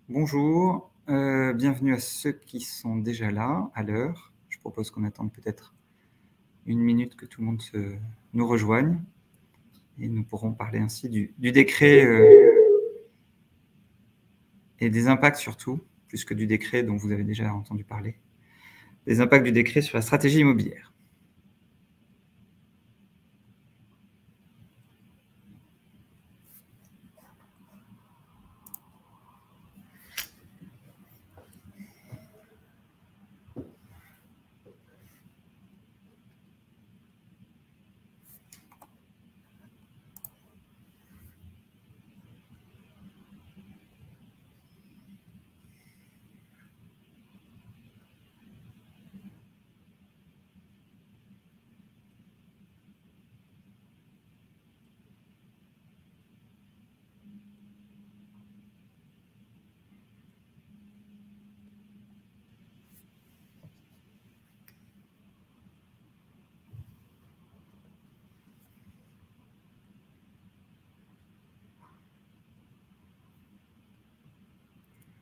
Bonjour, bienvenue à ceux qui sont déjà là à l'heure. Je propose qu'on attende peut-être une minute que tout le monde nous rejoigne et nous pourrons parler ainsi du décret et des impacts surtout, plus que du décret dont vous avez déjà entendu parler, des impacts du décret sur la stratégie immobilière.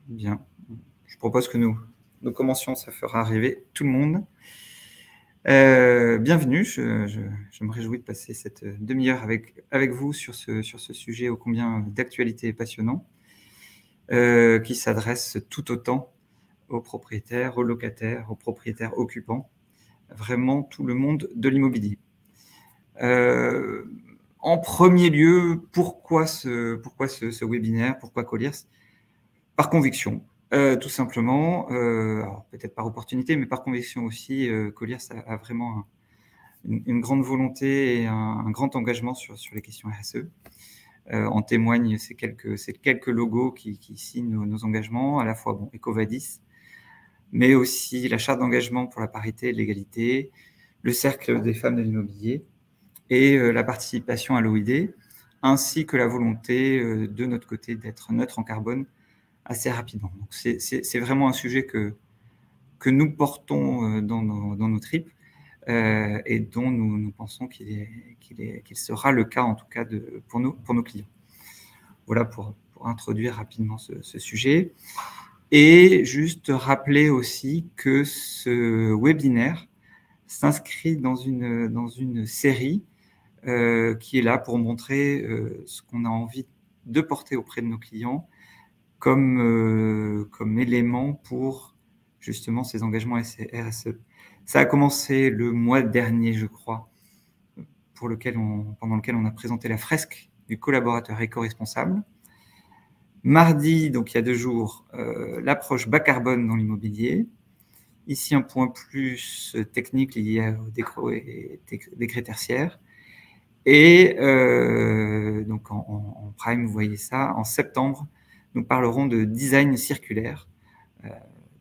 Bien, je propose que nous commencions, ça fera arriver tout le monde. Bienvenue, je me réjouis de passer cette demi-heure avec vous sur ce sujet ô combien d'actualité et passionnant, qui s'adresse tout autant aux propriétaires, aux locataires, aux propriétaires occupants, vraiment tout le monde de l'immobilier. En premier lieu, pourquoi ce webinaire, pourquoi Colliers? Par conviction, tout simplement, alors peut-être par opportunité, mais par conviction aussi. Colliers a vraiment une grande volonté et un grand engagement sur les questions RSE. En témoignent ces quelques logos qui signent nos engagements, à la fois EcoVadis, mais aussi la charte d'engagement pour la parité et l'égalité, le cercle des femmes de l'immobilier et la participation à l'OID, ainsi que la volonté de notre côté d'être neutre en carbone assez rapidement. Donc c'est vraiment un sujet que nous portons dans nos tripes et dont nous pensons qu'il sera le cas en tout cas pour nos clients. Voilà pour introduire rapidement ce sujet. Et juste rappeler aussi que ce webinaire s'inscrit dans une série qui est là pour montrer ce qu'on a envie de porter auprès de nos clients comme élément pour justement ces engagements RSE. Ça a commencé le mois dernier, je crois, pendant lequel on a présenté la fresque du collaborateur éco-responsable. Mardi, donc il y a 2 jours, l'approche bas carbone dans l'immobilier. Ici, un point plus technique lié au décret tertiaire. Et donc en prime, vous voyez ça, en septembre, nous parlerons de design circulaire.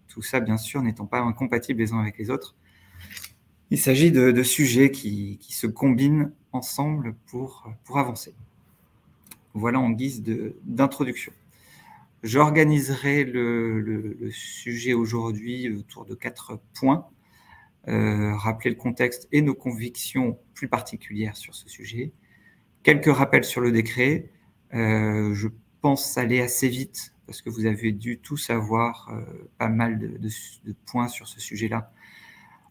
Tout ça, bien sûr, n'étant pas incompatibles les uns avec les autres. Il s'agit de sujets qui se combinent ensemble pour avancer. Voilà en guise d'introduction. J'organiserai le sujet aujourd'hui autour de 4 points. Rappeler le contexte et nos convictions plus particulières sur ce sujet. Quelques rappels sur le décret. Je pense aller assez vite parce que vous avez dû tous avoir pas mal de points sur ce sujet-là.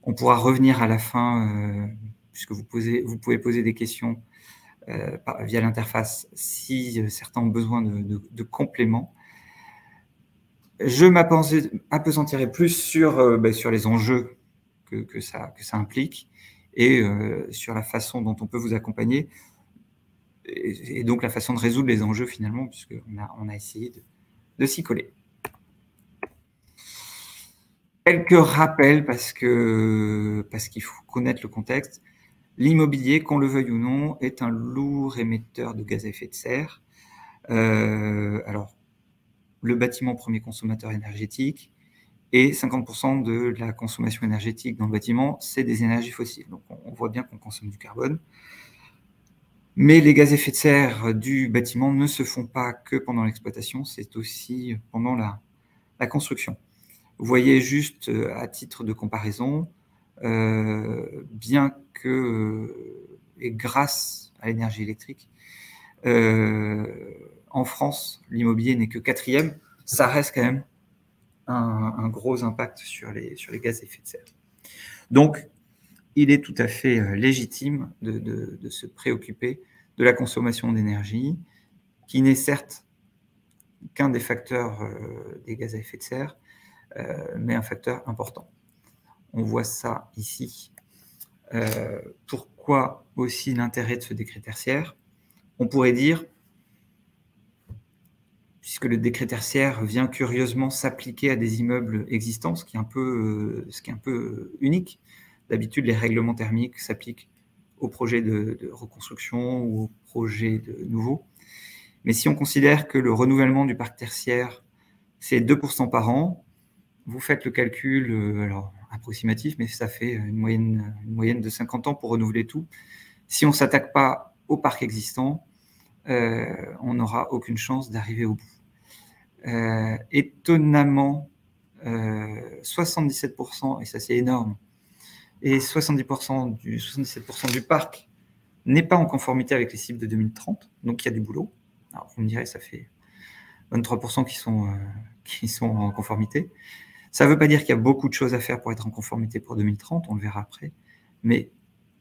On pourra revenir à la fin puisque vous pouvez poser des questions via l'interface si certains ont besoin de compléments. Je m'appesantirai plus sur les enjeux que ça implique et sur la façon dont on peut vous accompagner et donc la façon de résoudre les enjeux finalement, puisqu'on a essayé de s'y coller. Quelques rappels parce qu'il faut connaître le contexte. L'immobilier, qu'on le veuille ou non, est un lourd émetteur de gaz à effet de serre. Alors, le bâtiment premier consommateur énergétique et 50% de la consommation énergétique dans le bâtiment, c'est des énergies fossiles. Donc, on voit bien qu'on consomme du carbone. Mais les gaz à effet de serre du bâtiment ne se font pas que pendant l'exploitation, c'est aussi pendant la construction. Vous voyez juste à titre de comparaison, bien que, et grâce à l'énergie électrique, en France, l'immobilier n'est que 4e. ça reste quand même un gros impact sur les gaz à effet de serre. Donc, il est tout à fait légitime de se préoccuper de la consommation d'énergie, qui n'est certes qu'un des facteurs des gaz à effet de serre, mais un facteur important. On voit ça ici. Pourquoi aussi l'intérêt de ce décret tertiaire? On pourrait dire, puisque le décret tertiaire vient curieusement s'appliquer à des immeubles existants, ce qui est un peu unique. D'habitude, les règlements thermiques s'appliquent aux projets de reconstruction ou aux projets de nouveaux. Mais si on considère que le renouvellement du parc tertiaire, c'est 2% par an, vous faites le calcul, alors approximatif, mais ça fait une moyenne de 50 ans pour renouveler tout. Si on ne s'attaque pas au parc existant, on n'aura aucune chance d'arriver au bout. Étonnamment, 77%, et ça c'est énorme, et 77% du parc n'est pas en conformité avec les cibles de 2030, donc il y a du boulot. Alors vous me direz, ça fait 23% qui sont en conformité. Ça ne veut pas dire qu'il y a beaucoup de choses à faire pour être en conformité pour 2030, on le verra après, mais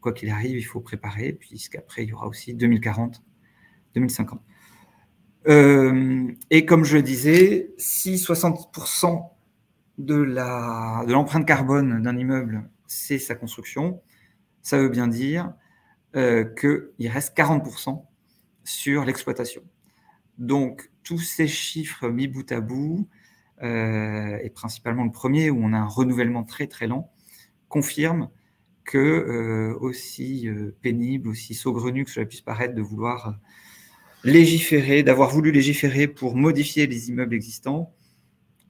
quoi qu'il arrive, il faut préparer, puisqu'après il y aura aussi 2040, 2050. Et comme je le disais, si 60% de l'empreinte carbone d'un immeuble, c'est sa construction, ça veut bien dire qu'il reste 40% sur l'exploitation. Donc, tous ces chiffres mis bout à bout, et principalement le premier, où on a un renouvellement très très lent, confirme que, aussi pénible, aussi saugrenu que cela puisse paraître de vouloir légiférer, d'avoir voulu légiférer pour modifier les immeubles existants,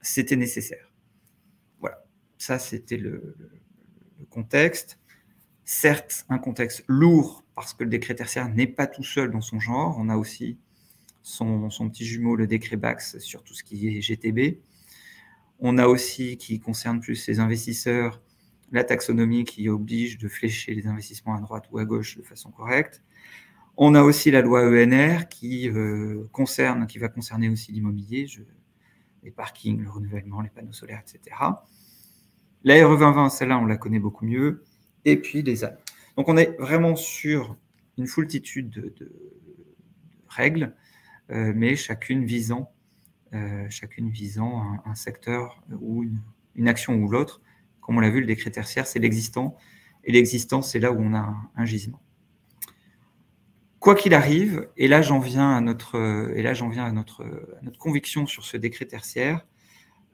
c'était nécessaire. Voilà, ça c'était le contexte. Certes, un contexte lourd, parce que le décret tertiaire n'est pas tout seul dans son genre. On a aussi son petit jumeau, le décret Bax, sur tout ce qui est GTB. On a aussi, qui concerne plus les investisseurs, la taxonomie qui oblige de flécher les investissements à droite ou à gauche de façon correcte. On a aussi la loi ENR qui va concerner aussi l'immobilier, les parkings, le renouvellement, les panneaux solaires, etc. La RE 2020, celle-là, on la connaît beaucoup mieux. Et puis les ZAN. Donc on est vraiment sur une foultitude de règles, mais chacune visant un secteur ou une action ou l'autre. Comme on l'a vu, le décret tertiaire, c'est l'existant, et l'existant, c'est là où on a un gisement. Quoi qu'il arrive, et là j'en viens à notre conviction sur ce décret tertiaire,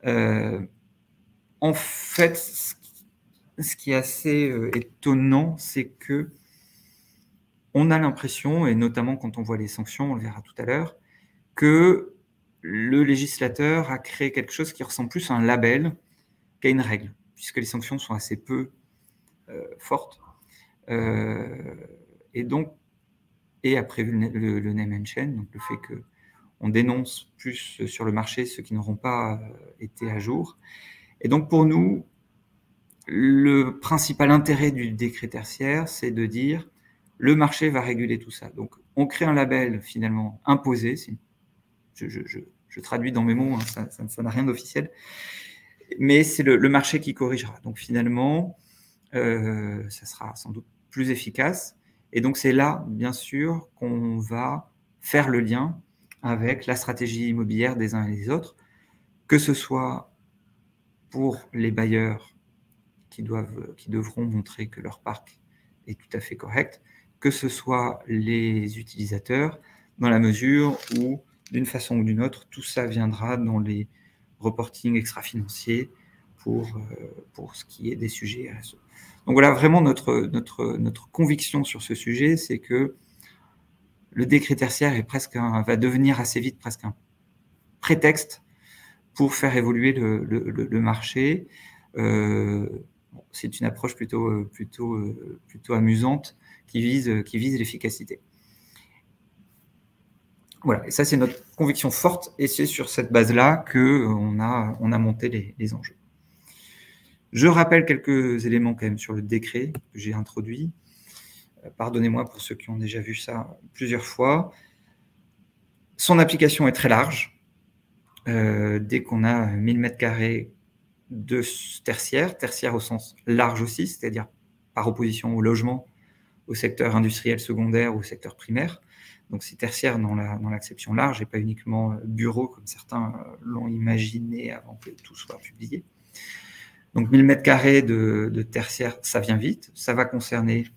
en fait, ce qui est assez étonnant, c'est que on a l'impression, et notamment quand on voit les sanctions, on le verra tout à l'heure, que le législateur a créé quelque chose qui ressemble plus à un label qu'à une règle, puisque les sanctions sont assez peu fortes. Et a prévu le name and shame, donc le fait qu'on dénonce plus sur le marché ceux qui n'auront pas été à jour. Et donc pour nous, le principal intérêt du décret tertiaire, c'est de dire le marché va réguler tout ça. Donc on crée un label finalement imposé, je traduis dans mes mots, hein, ça n'a rien d'officiel, mais c'est le marché qui corrigera. Donc finalement, ça sera sans doute plus efficace. Et donc c'est là, bien sûr, qu'on va faire le lien avec la stratégie immobilière des uns et des autres, que ce soit pour les bailleurs qui devront montrer que leur parc est tout à fait correct, que ce soit les utilisateurs, dans la mesure où, d'une façon ou d'une autre, tout ça viendra dans les reportings extra-financiers pour ce qui est des sujets RSE. Donc voilà, vraiment notre conviction sur ce sujet, c'est que le décret tertiaire va devenir assez vite presque un prétexte pour faire évoluer le marché. C'est une approche plutôt amusante qui vise l'efficacité. Voilà, et ça c'est notre conviction forte, et c'est sur cette base-là qu'on a monté les enjeux. Je rappelle quelques éléments quand même sur le décret que j'ai introduit. Pardonnez-moi pour ceux qui ont déjà vu ça plusieurs fois. Son application est très large. dès qu'on a 1000 m² de tertiaire au sens large aussi, c'est-à-dire par opposition au logement, au secteur industriel secondaire ou au secteur primaire. Donc c'est tertiaire dans l'acception large et pas uniquement bureau comme certains l'ont imaginé avant que tout soit publié. Donc 1000 m² de tertiaire, ça vient vite, ça va concerner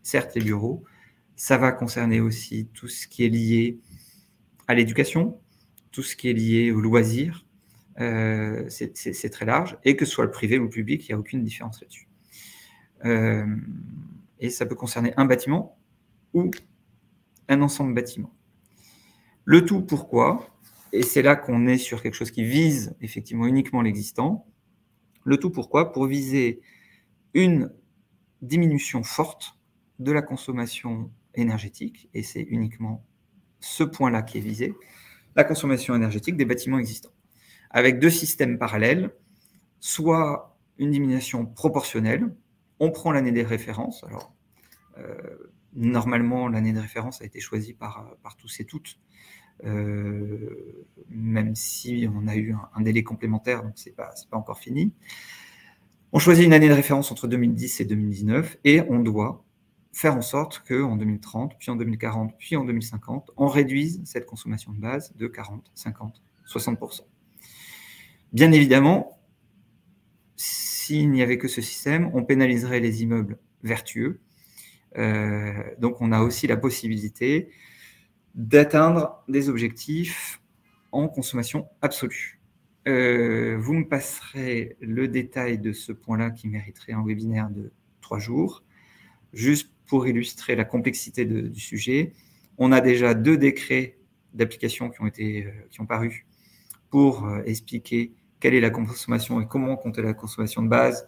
certes les bureaux, ça va concerner aussi tout ce qui est lié à l'éducation, tout ce qui est lié aux loisirs, c'est très large, et que ce soit le privé ou le public, il n'y a aucune différence là-dessus. Et ça peut concerner un bâtiment ou un ensemble de bâtiments. Le tout, pourquoi? Et c'est là qu'on est sur quelque chose qui vise effectivement uniquement l'existant. Le tout, pourquoi? Pour viser une diminution forte de la consommation énergétique, et c'est uniquement ce point-là qui est visé, la consommation énergétique des bâtiments existants, avec deux systèmes parallèles, soit une diminution proportionnelle, on prend l'année des références, alors normalement l'année de référence a été choisie par tous et toutes, même si on a eu un délai complémentaire, donc c'est pas encore fini. On choisit une année de référence entre 2010 et 2019, et on doit faire en sorte qu'en 2030, puis en 2040, puis en 2050, on réduise cette consommation de base de 40, 50, 60%. Bien évidemment, s'il n'y avait que ce système, on pénaliserait les immeubles vertueux. Donc on a aussi la possibilité d'atteindre des objectifs en consommation absolue. Vous me passerez le détail de ce point-là qui mériterait un webinaire de 3 jours. Juste pour illustrer la complexité du sujet, on a déjà 2 décrets d'application qui ont paru pour expliquer quelle est la consommation et comment compter la consommation de base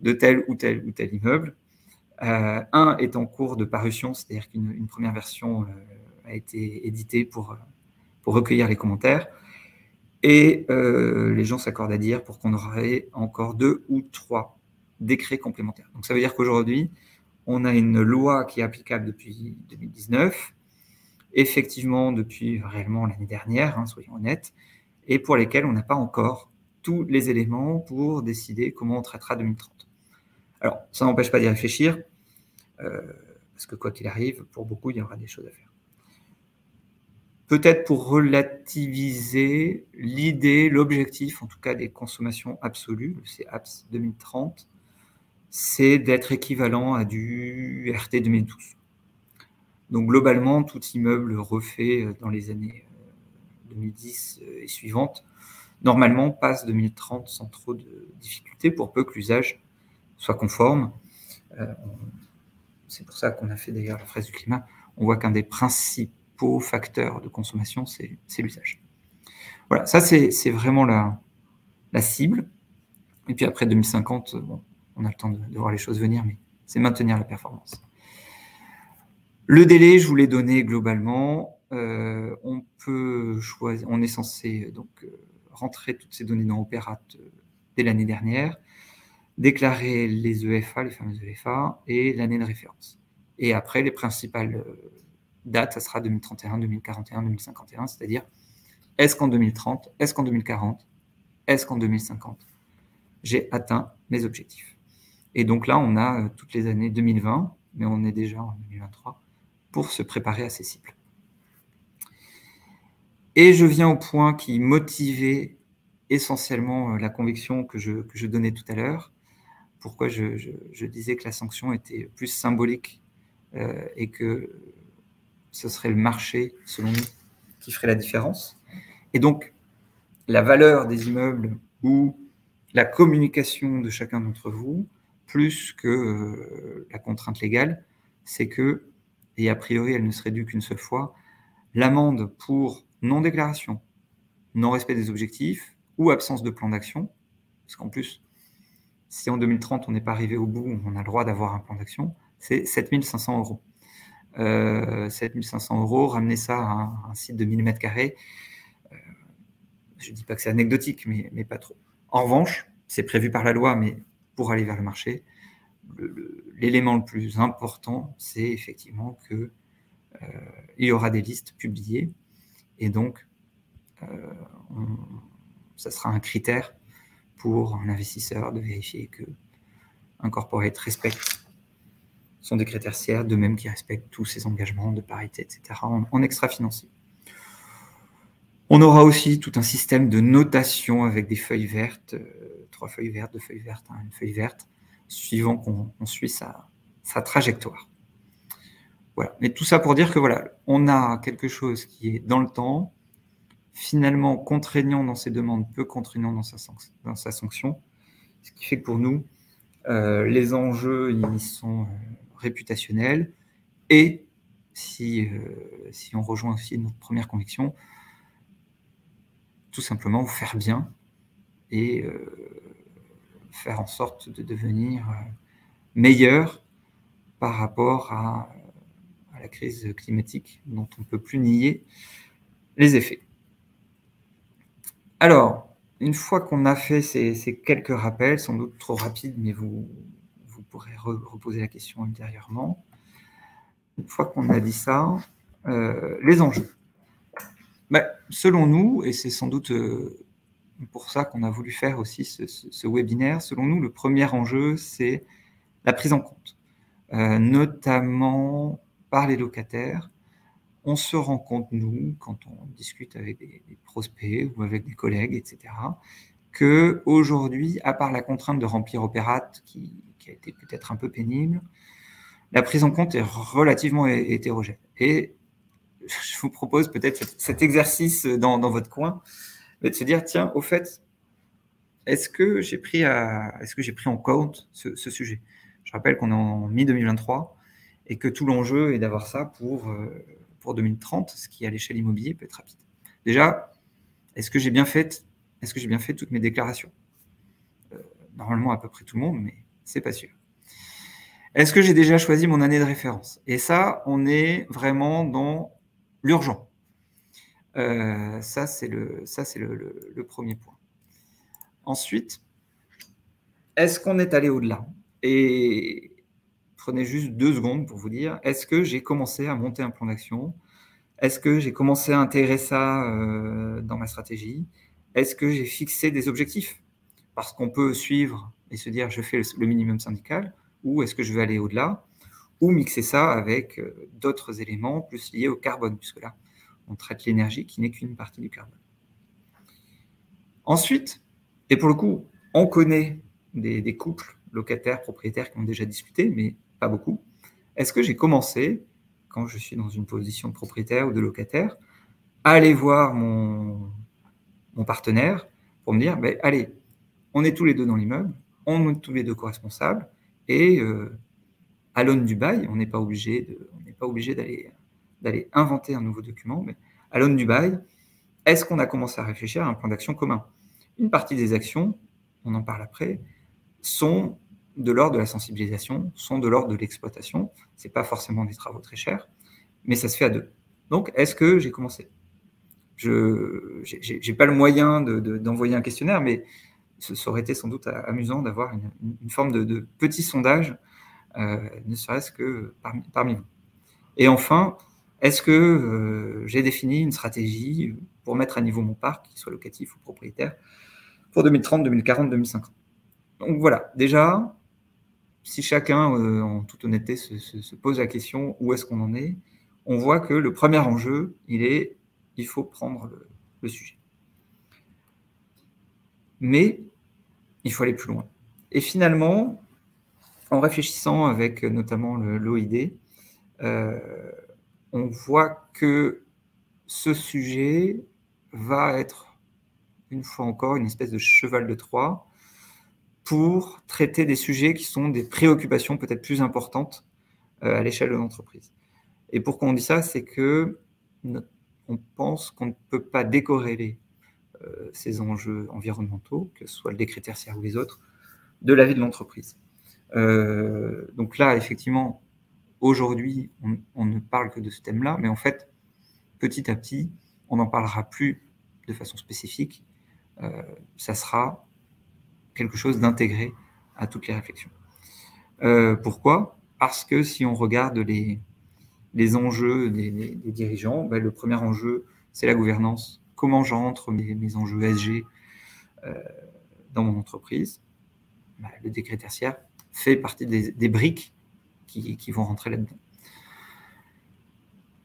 de tel ou tel immeuble. Un est en cours de parution, c'est-à-dire qu'une première version a été éditée pour recueillir les commentaires. Et les gens s'accordent à dire pour qu'on aurait encore 2 ou 3 décrets complémentaires. Donc ça veut dire qu'aujourd'hui, on a une loi qui est applicable depuis 2019, effectivement depuis réellement l'année dernière, soyons honnêtes, et pour lesquelles on n'a pas encore tous les éléments pour décider comment on traitera 2030. Alors, ça n'empêche pas d'y réfléchir, parce que quoi qu'il arrive, pour beaucoup, il y aura des choses à faire. Peut-être pour relativiser l'idée, l'objectif, en tout cas des consommations absolues, le CAPS 2030, c'est d'être équivalent à du RT 2012. Donc globalement, tout immeuble refait dans les années 2010 et suivantes, normalement passe 2030 sans trop de difficultés, pour peu que l'usage soit conforme. C'est pour ça qu'on a fait d'ailleurs la fraise du climat. On voit qu'un des principaux facteurs de consommation, c'est l'usage. Voilà, ça c'est vraiment la cible. Et puis après 2050, bon, on a le temps de voir les choses venir, mais c'est maintenir la performance. Le délai, je vous l'ai donné globalement. On peut choisir, on est censé donc rentrer toutes ces données dans Opérat dès l'année dernière, déclarer les EFA, les fameuses EFA, et l'année de référence. Et après, les principales dates, ça sera 2031, 2041, 2051, c'est-à-dire est-ce qu'en 2030, est-ce qu'en 2040, est-ce qu'en 2050, j'ai atteint mes objectifs. Et donc là, on a toutes les années 2020, mais on est déjà en 2023, pour se préparer à ces cibles. Et je viens au point qui motivait essentiellement la conviction que je donnais tout à l'heure. Pourquoi je disais que la sanction était plus symbolique et que ce serait le marché, selon nous, qui ferait la différence. Et donc, la valeur des immeubles ou la communication de chacun d'entre vous, plus que la contrainte légale, c'est que, et a priori elle ne serait due qu'une seule fois, l'amende pour non-déclaration, non-respect des objectifs ou absence de plan d'action, parce qu'en plus, si en 2030 on n'est pas arrivé au bout, on a le droit d'avoir un plan d'action, c'est 7 500 €. 7 500 €, ramener ça à un site de 1000 m², je ne dis pas que c'est anecdotique, mais pas trop. En revanche, c'est prévu par la loi, mais pour aller vers le marché, l'élément le plus important, c'est effectivement qu'il y aura des listes publiées, et donc ça sera un critère pour un investisseur de vérifier que un corporate respecte sont des critères CR, de même qu'ils respectent tous ses engagements de parité, etc., en extra-financier. On aura aussi tout un système de notation avec des feuilles vertes, 3 feuilles vertes, 2 feuilles vertes, une feuille verte, suivant qu'on suit sa trajectoire. Voilà. Mais tout ça pour dire que voilà, on a quelque chose qui est dans le temps, finalement contraignant dans ses demandes, peu contraignant dans sa sanction, ce qui fait que pour nous, les enjeux, ils sont réputationnels, et si on rejoint aussi notre première conviction, tout simplement faire bien et faire en sorte de devenir meilleur par rapport à la crise climatique dont on ne peut plus nier les effets. Alors, une fois qu'on a fait ces quelques rappels, sans doute trop rapides, mais vous pourrez reposer la question ultérieurement. Une fois qu'on a dit ça, les enjeux. Ben, selon nous, et c'est sans doute pour ça qu'on a voulu faire aussi ce webinaire, selon nous, le premier enjeu, c'est la prise en compte, notamment par les locataires. On se rend compte, nous, quand on discute avec des prospects ou avec des collègues, etc., qu'aujourd'hui, à part la contrainte de remplir Opérate, qui a été peut-être un peu pénible, la prise en compte est relativement hétérogène. Et je vous propose peut-être cet exercice dans votre coin, de se dire, tiens, au fait, est-ce que j'ai pris en compte ce sujet? Je rappelle qu'on est en mi-2023 et que tout l'enjeu est d'avoir ça pour 2030, ce qui, à l'échelle immobilier, peut être rapide. Déjà, est-ce que j'ai bien fait toutes mes déclarations? Normalement, à peu près tout le monde, mais c'est pas sûr. Est-ce que j'ai déjà choisi mon année de référence? Et ça, on est vraiment dans l'urgent. Ça, c'est le premier point. Ensuite, est-ce qu'on est allé au-delà? Et prenez juste 2 secondes pour vous dire, est-ce que j'ai commencé à monter un plan d'action? Est-ce que j'ai commencé à intégrer ça dans ma stratégie? Est-ce que j'ai fixé des objectifs? Parce qu'on peut suivre et se dire, je fais le minimum syndical, ou est-ce que je vais aller au-delà? Ou mixer ça avec d'autres éléments plus liés au carbone, puisque là, on traite l'énergie qui n'est qu'une partie du carbone. Ensuite, et pour le coup, on connaît des couples locataires, propriétaires qui ont déjà discuté, mais pas beaucoup. Est-ce que j'ai commencé, quand je suis dans une position de propriétaire ou de locataire, à aller voir mon partenaire pour me dire, ben, allez, on est tous les deux dans l'immeuble, on est tous les deux co-responsables, et à l'aune du bail, on n'est pas obligé d'aller inventer un nouveau document, mais à l'aune du bail, est-ce qu'on a commencé à réfléchir à un plan d'action commun? Une partie des actions, on en parle après, sont de l'ordre de la sensibilisation, sont de l'ordre de l'exploitation. Ce n'est pas forcément des travaux très chers, mais ça se fait à 2. Donc, est-ce que j'ai commencé? Je n'ai pas le moyen d'envoyer un questionnaire, mais ça aurait été sans doute amusant d'avoir une forme de petit sondage, ne serait-ce que parmi vous. Et enfin, est-ce que j'ai défini une stratégie pour mettre à niveau mon parc, qu'il soit locatif ou propriétaire, pour 2030, 2040, 2050? Donc voilà, déjà, si chacun, en toute honnêteté, se pose la question où est-ce qu'on en est, on voit que le premier enjeu, il faut prendre le sujet. Mais il faut aller plus loin. Et finalement, en réfléchissant avec notamment l'OID, on voit que ce sujet va être, une fois encore, une espèce de cheval de Troie pour traiter des sujets qui sont des préoccupations peut-être plus importantes à l'échelle de l'entreprise. Et pourquoi on dit ça? C'est que on pense qu'on ne peut pas décorréler ces enjeux environnementaux, que ce soit des critères CR ou les autres, de la vie de l'entreprise. Donc là, effectivement, aujourd'hui, on ne parle que de ce thème-là, mais en fait, petit à petit, on n'en parlera plus de façon spécifique. Ça sera quelque chose d'intégré à toutes les réflexions. Pourquoi? Parce que si on regarde les enjeux des dirigeants, ben, le premier enjeu, c'est la gouvernance. Comment j'entre mes enjeux ESG dans mon entreprise, le décret tertiaire fait partie des briques qui vont rentrer là-dedans.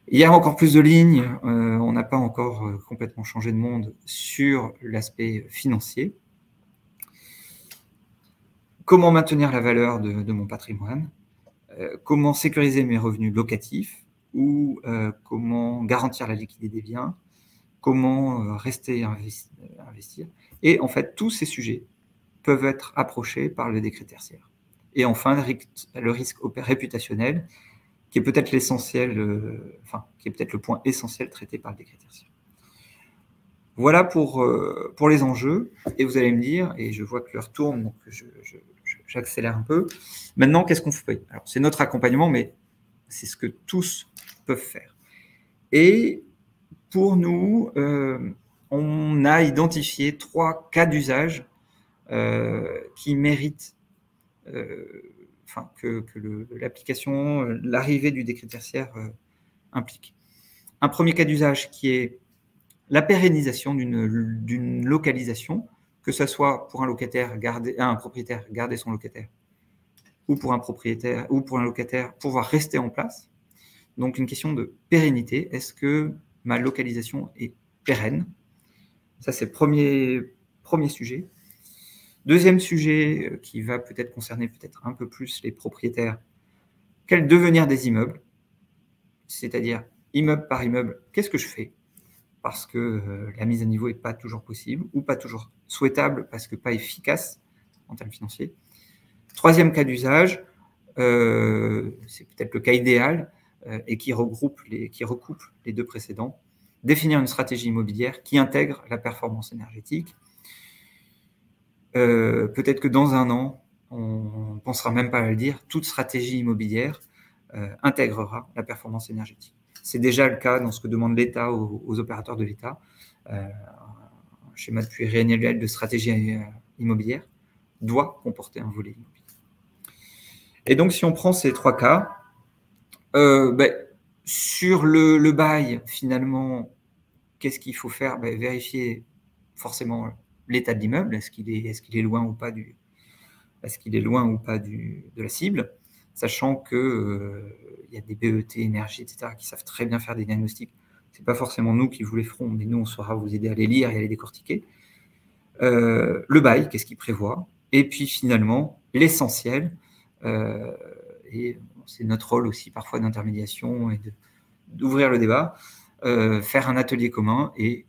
Il y a encore plus de lignes, on n'a pas encore complètement changé de monde sur l'aspect financier. Comment maintenir la valeur de mon patrimoine, comment sécuriser mes revenus locatifs ou comment garantir la liquidité des biens, comment rester investir. Et en fait, tous ces sujets peuvent être approchés par le décret tertiaire. Et enfin, le risque réputationnel, qui est peut-être l'essentiel, qui est peut-être le point essentiel traité par le décret tertiaire. Voilà pour les enjeux. Et vous allez me dire, et je vois que l'heure tourne, donc j'accélère un peu. Maintenant, qu'est-ce qu'on fait? Alors, c'est notre accompagnement, mais c'est ce que tous peuvent faire. Et pour nous, on a identifié 3 cas d'usage qui méritent que l'application, l'arrivée du décret tertiaire implique. Un premier cas d'usage qui est la pérennisation d'une localisation, que ce soit pour un propriétaire garder son locataire, ou pour un propriétaire ou pour un locataire pouvoir rester en place. Donc une question de pérennité. Est-ce que ma localisation est pérenne? Ça, c'est le premier sujet. Deuxième sujet qui va peut-être concerner peut-être un peu plus les propriétaires, quel devenir des immeubles? C'est-à-dire, immeuble par immeuble, qu'est-ce que je fais? Parce que la mise à niveau n'est pas toujours possible ou pas toujours souhaitable parce que pas efficace en termes financiers. Troisième cas d'usage, c'est peut-être le cas idéal et qui recoupe les 2 précédents, définir une stratégie immobilière qui intègre la performance énergétique. Peut-être que dans un an, on ne pensera même pas à le dire, toute stratégie immobilière intégrera la performance énergétique. C'est déjà le cas dans ce que demande l'État aux opérateurs de l'État. Un schéma de pluriannuel de stratégie immobilière doit comporter un volet immobilier. Et donc, si on prend ces 3 cas, sur le bail, finalement, qu'est-ce qu'il faut faire? Vérifier forcément l'état de l'immeuble, est-ce qu'il est loin ou pas de la cible, sachant que il y a des BET énergie, etc., qui savent très bien faire des diagnostics. C'est pas forcément nous qui vous les ferons, mais nous, on saura vous aider à les lire et à les décortiquer. Le bail, qu'est-ce qu'il prévoit? Et puis finalement, l'essentiel, et c'est notre rôle aussi parfois d'intermédiation et d'ouvrir le débat, faire un atelier commun et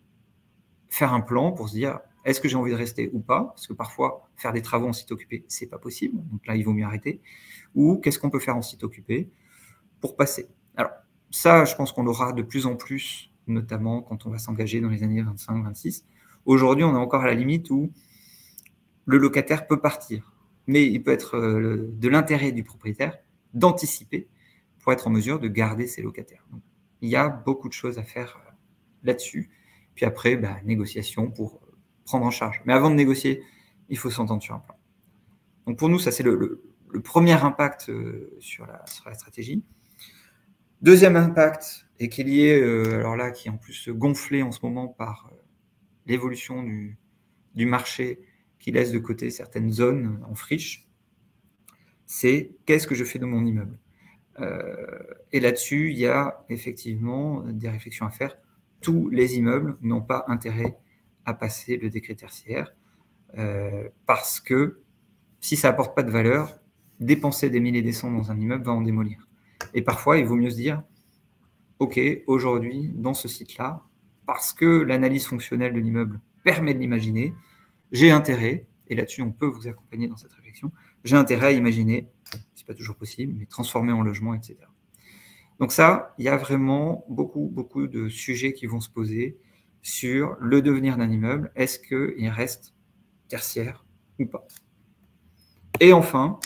faire un plan pour se dire est-ce que j'ai envie de rester ou pas? Parce que parfois, faire des travaux en site occupé, c'est pas possible. Donc là, il vaut mieux arrêter. Ou qu'est-ce qu'on peut faire en site occupé pour passer? Alors, ça, je pense qu'on l'aura de plus en plus, notamment quand on va s'engager dans les années 25, 26. Aujourd'hui, on est encore à la limite où le locataire peut partir. Mais il peut être de l'intérêt du propriétaire d'anticiper pour être en mesure de garder ses locataires. Donc, il y a beaucoup de choses à faire là-dessus. Puis après, négociation pour prendre en charge. Mais avant de négocier, il faut s'entendre sur un plan. Donc pour nous, ça c'est le premier impact sur la stratégie. Deuxième impact, et qui est lié, alors là, qui est en plus gonflé en ce moment par l'évolution du marché qui laisse de côté certaines zones en friche, c'est qu'est-ce que je fais de mon immeuble? Et là-dessus, il y a effectivement des réflexions à faire. Tous les immeubles n'ont pas intérêt à passer le décret tertiaire parce que si ça n'apporte pas de valeur, dépenser des milliers et des cents dans un immeuble va en démolir. Et parfois, il vaut mieux se dire, OK, aujourd'hui, dans ce site-là, parce que l'analyse fonctionnelle de l'immeuble permet de l'imaginer, j'ai intérêt, et là-dessus, on peut vous accompagner dans cette réflexion, j'ai intérêt à imaginer, c'est pas toujours possible, mais transformer en logement, etc. Donc ça, il y a vraiment beaucoup de sujets qui vont se poser sur le devenir d'un immeuble. Est-ce qu'il reste tertiaire ou pas? Et enfin,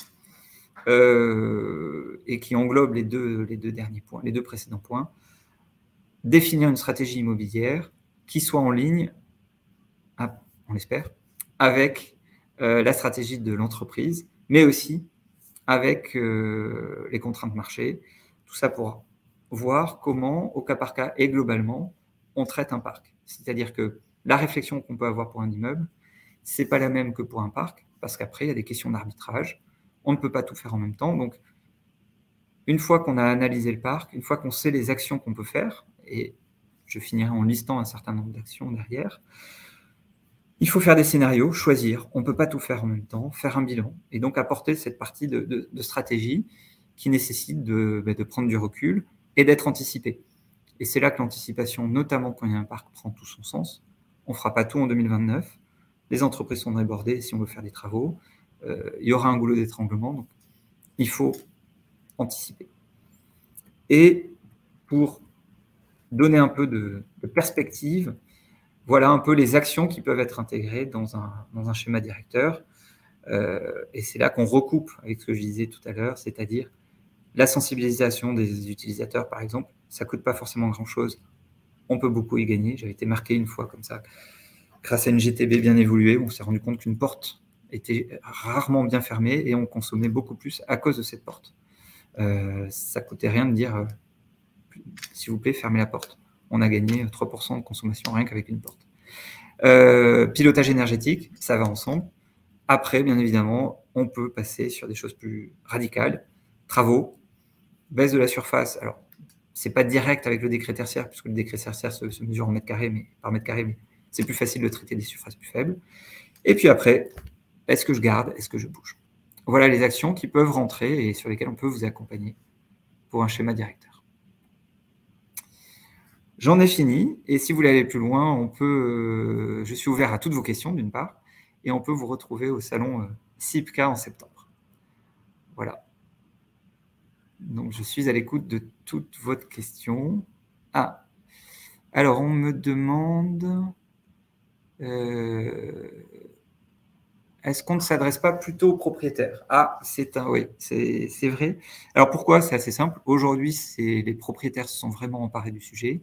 et qui englobe les deux derniers points, les 2 précédents points, définir une stratégie immobilière qui soit en ligne, on l'espère, avec la stratégie de l'entreprise, mais aussi avec les contraintes marché, tout ça pour voir comment, au cas par cas et globalement, on traite un parc. C'est-à-dire que la réflexion qu'on peut avoir pour un immeuble, Ce n'est pas la même que pour un parc, parce qu'après, il y a des questions d'arbitrage. On ne peut pas tout faire en même temps. Donc, une fois qu'on a analysé le parc, une fois qu'on sait les actions qu'on peut faire, et je finirai en listant un certain nombre d'actions derrière, il faut faire des scénarios, choisir. On ne peut pas tout faire en même temps, faire un bilan, et donc apporter cette partie de stratégie qui nécessite de prendre du recul et d'être anticipé. Et c'est là que l'anticipation, notamment quand il y a un parc, prend tout son sens. On ne fera pas tout en 2029. Les entreprises sont débordées si on veut faire des travaux. Il y aura un goulot d'étranglement, donc il faut anticiper. Et pour donner un peu de perspective, voilà un peu les actions qui peuvent être intégrées dans un schéma directeur. Et c'est là qu'on recoupe avec ce que je disais tout à l'heure, c'est-à-dire la sensibilisation des utilisateurs, par exemple. Ça ne coûte pas forcément grand-chose. On peut beaucoup y gagner. J'avais été marqué une fois comme ça. Grâce à une GTB bien évoluée, on s'est rendu compte qu'une porte était rarement bien fermée et on consommait beaucoup plus à cause de cette porte. Ça ne coûtait rien de dire s'il vous plaît, fermez la porte. On a gagné 3% de consommation rien qu'avec une porte. Pilotage énergétique, ça va ensemble. Après, bien évidemment, on peut passer sur des choses plus radicales. Travaux, baisse de la surface. Alors, ce n'est pas direct avec le décret tertiaire, puisque le décret tertiaire se mesure en mètres carrés, par mètre carré, mais c'est plus facile de traiter des surfaces plus faibles. Et puis après, est-ce que je garde, est-ce que je bouge? Voilà les actions qui peuvent rentrer et sur lesquelles on peut vous accompagner pour un schéma directeur. J'en ai fini, et si vous voulez aller plus loin, je suis ouvert à toutes vos questions, d'une part, et on peut vous retrouver au salon CIPCA en septembre. Voilà. Donc, je suis à l'écoute de toutes vos questions. Ah, alors, on me demande, est-ce qu'on ne s'adresse pas plutôt aux propriétaires? Ah, oui, c'est vrai. Alors, pourquoi? C'est assez simple. Aujourd'hui, les propriétaires se sont vraiment emparés du sujet.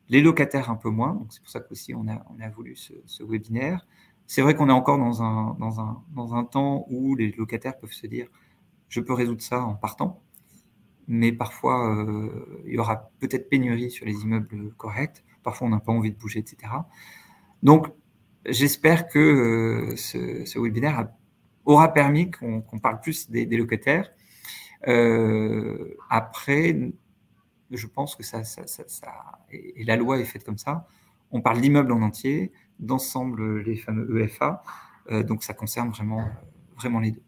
Les locataires un peu moins, donc c'est pour ça qu'aussi on a voulu ce webinaire. C'est vrai qu'on est encore dans un temps où les locataires peuvent se dire « je peux résoudre ça en partant », mais parfois il y aura peut-être pénurie sur les immeubles corrects, parfois on n'a pas envie de bouger, etc. Donc j'espère que ce webinaire aura permis qu'on parle plus des locataires. Après, je pense que et la loi est faite comme ça. On parle d'immeubles en entier, d'ensemble les fameux EFA, donc ça concerne vraiment les deux.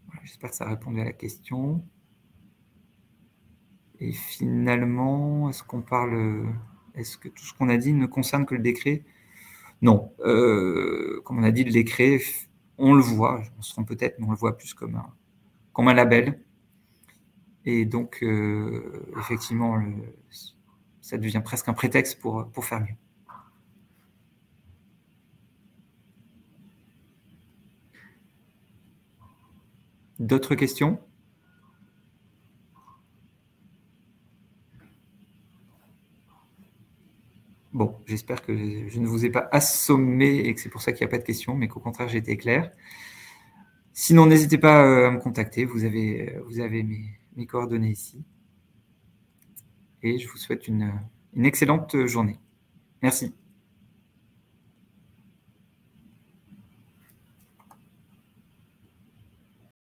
Voilà, j'espère que ça a répondu à la question. Et finalement, est-ce que tout ce qu'on a dit ne concerne que le décret? Non. Comme on a dit, le décret, on le voit, on se trompe peut-être, mais on le voit plus comme un label. Et donc, effectivement, ça devient presque un prétexte pour faire mieux. D'autres questions? Bon, j'espère que je ne vous ai pas assommé et que c'est pour ça qu'il n'y a pas de questions, mais qu'au contraire, j'ai été clair. Sinon, n'hésitez pas à me contacter. Vous avez mes coordonnées ici. Et je vous souhaite une excellente journée. Merci.